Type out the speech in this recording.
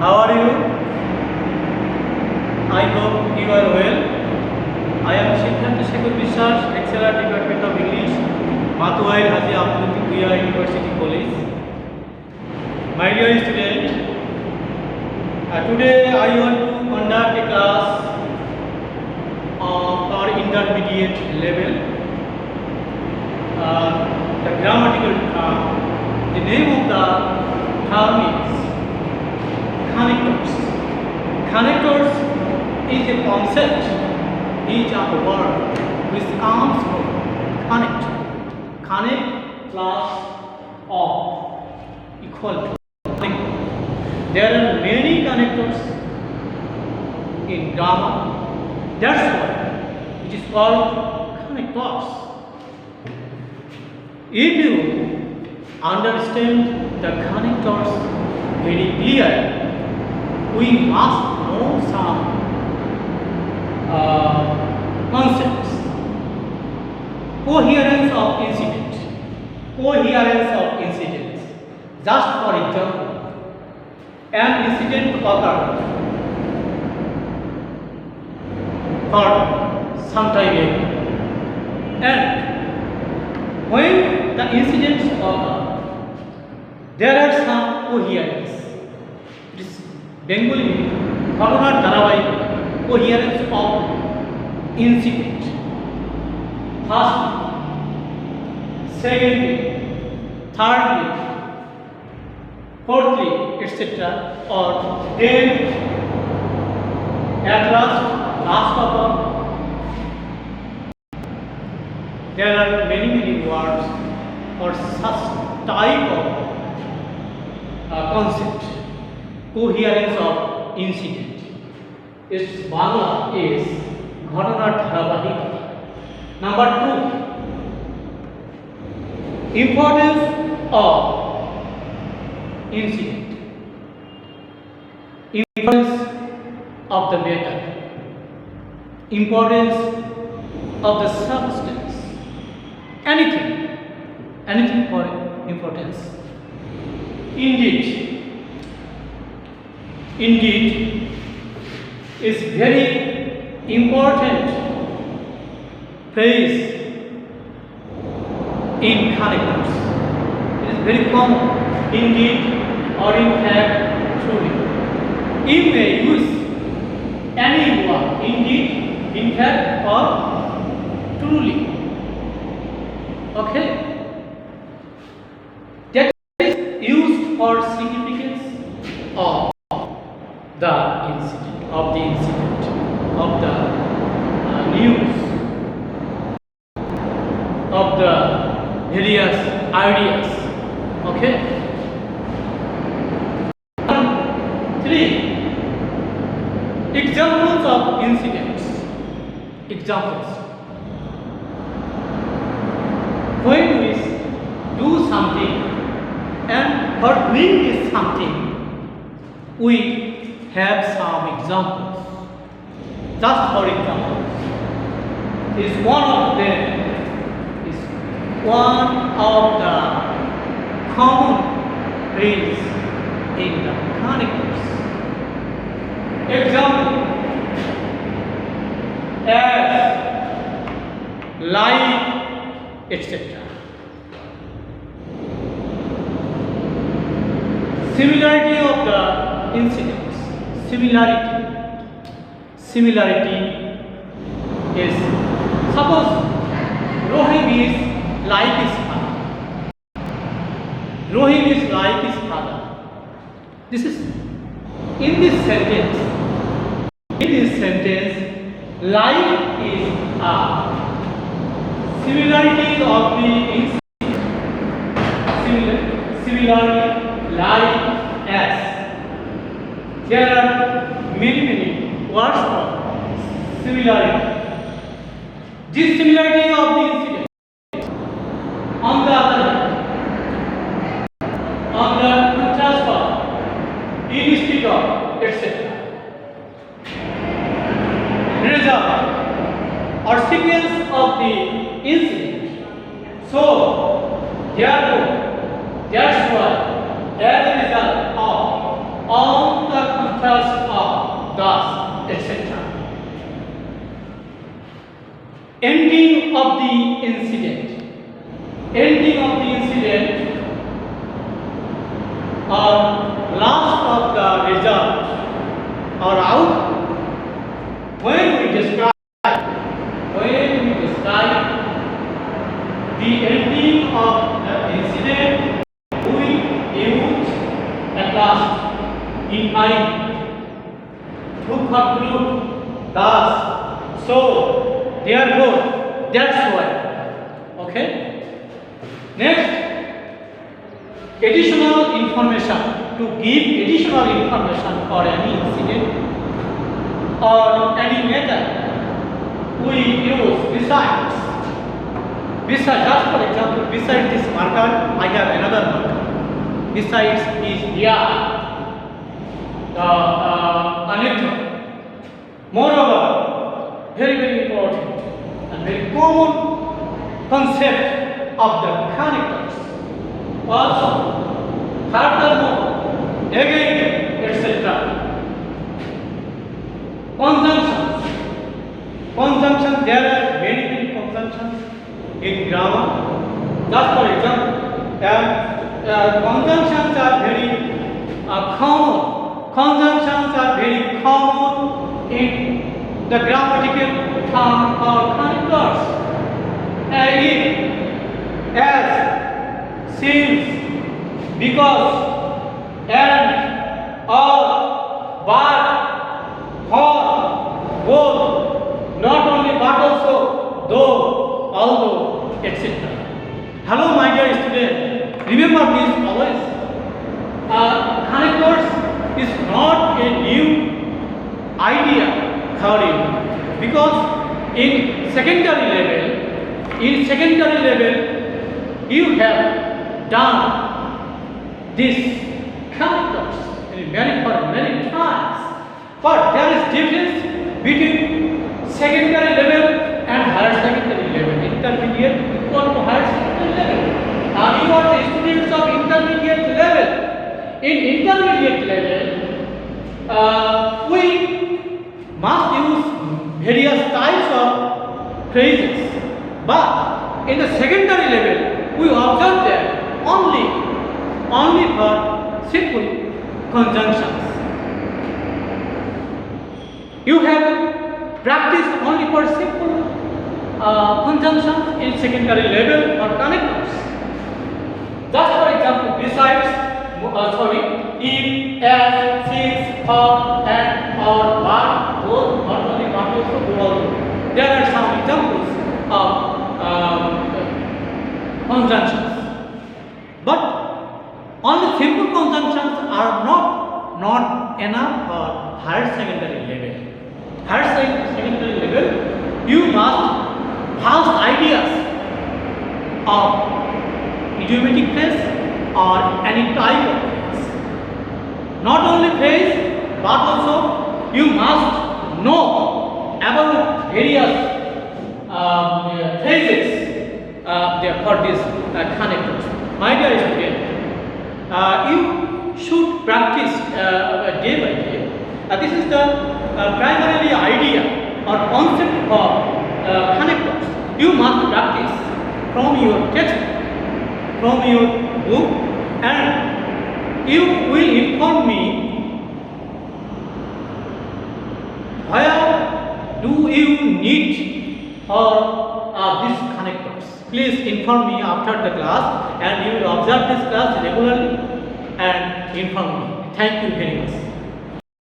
How are you? I hope you are well. I am Siddharth Shekhar Biswas, Lecturer, Department of English, Matuail Haji Abdul Kibriya University College. My dear student, today I want to conduct a class for intermediate level. The grammatical term. The name of the term is connectors. Connectors is a concept, is a word which comes from connect. Connect plus of equal to connect. There are many connectors in grammar. That's why it is called connectors. If you understand the connectors very clearly, we must know some concepts. Coherence of incident. Coherence of incidents. Just for example, an incident occurred for some time ago, and when the incidents occur, there are some coherence. It is Bengali ঘটনার ধারাবাহিক coherence of incident. First, secondly, thirdly, fourthly, etc. Or then at last of all, there are many words for such type of concept. Coherence of incident. Its Bangla is ঘটনার ধারাবাহিকতা. Number 2, importance of incident. Importance of the matter. Importance of the substance. Anything for importance. Indeed is very important phrase in connectors. It is very common. Indeed, or in fact, truly. You may use any word, indeed, in fact, or truly. Okay? That is used for significance of the incident, of the news, of the various ideas. Okay? 3, examples of incidents. Examples. When we do something, and for doing this something, we have some examples. Just for example, is one of them is one of the common phrase in the connectors. Example, as, like, etc. Similarity of the incidents. Similarity is, suppose Rohim is like his father. Rohim is like his father. This is in this sentence. Like is a similarity of the incident. Similarity, like, as. There are many words for similarity. This similarity of the incident. On the other hand, on the contrast of, instead of, etc. Result or sequence of the incident. So, therefore, that's why, as a result of, on the of the incident. Ending of the incident or last of the result or out when we describe the ending of the incident, we use at last in mind to conclude thus, so, therefore, that's why. Okay? Next, additional information. To give additional information for any incident or any matter, we use besides. Besides, just for example, besides this marker, I have another marker. Besides is here, the connector. Moreover, very important and very common concept of the connectors. Also, furthermore, again, etc. Conjunctions. Conjunctions, there are many conjunctions in grammar. Just for example, conjunctions are very common. Conjunctions are very common in the grammatical term called connectors. If, as, since, because, and, or, but, for, both, not only but also, though, although, etc. Hello my dear student, remember this always. Connectors is not a new idea theory, because in secondary level you have done this connectors in many times, but there is difference between secondary level and higher secondary level. Intermediate equal to higher secondary level. Now you are the students of intermediate level. In intermediate level, we must use various types of phrases, but in the secondary level, we observe that only for simple conjunctions. You have practiced only for simple conjunctions in secondary level or connectors. Just for example, besides, if, as, since, for, and, or, but, both, not only but also do also. There are some examples of conjunctions, but only simple conjunctions are not enough for higher secondary level. Higher secondary level, you must have ideas of idiomatic phrase or any type of phrase. Not only phrase, but also you must know about various phrases for these connectors. My dear student, you should practice day by day. This is the primarily idea or concept of connectors. You must practice from your textbook, from your book, and you will inform me where do you need for these connectors. Please inform me after the class, and you will observe this class regularly and inform me. Thank you very much.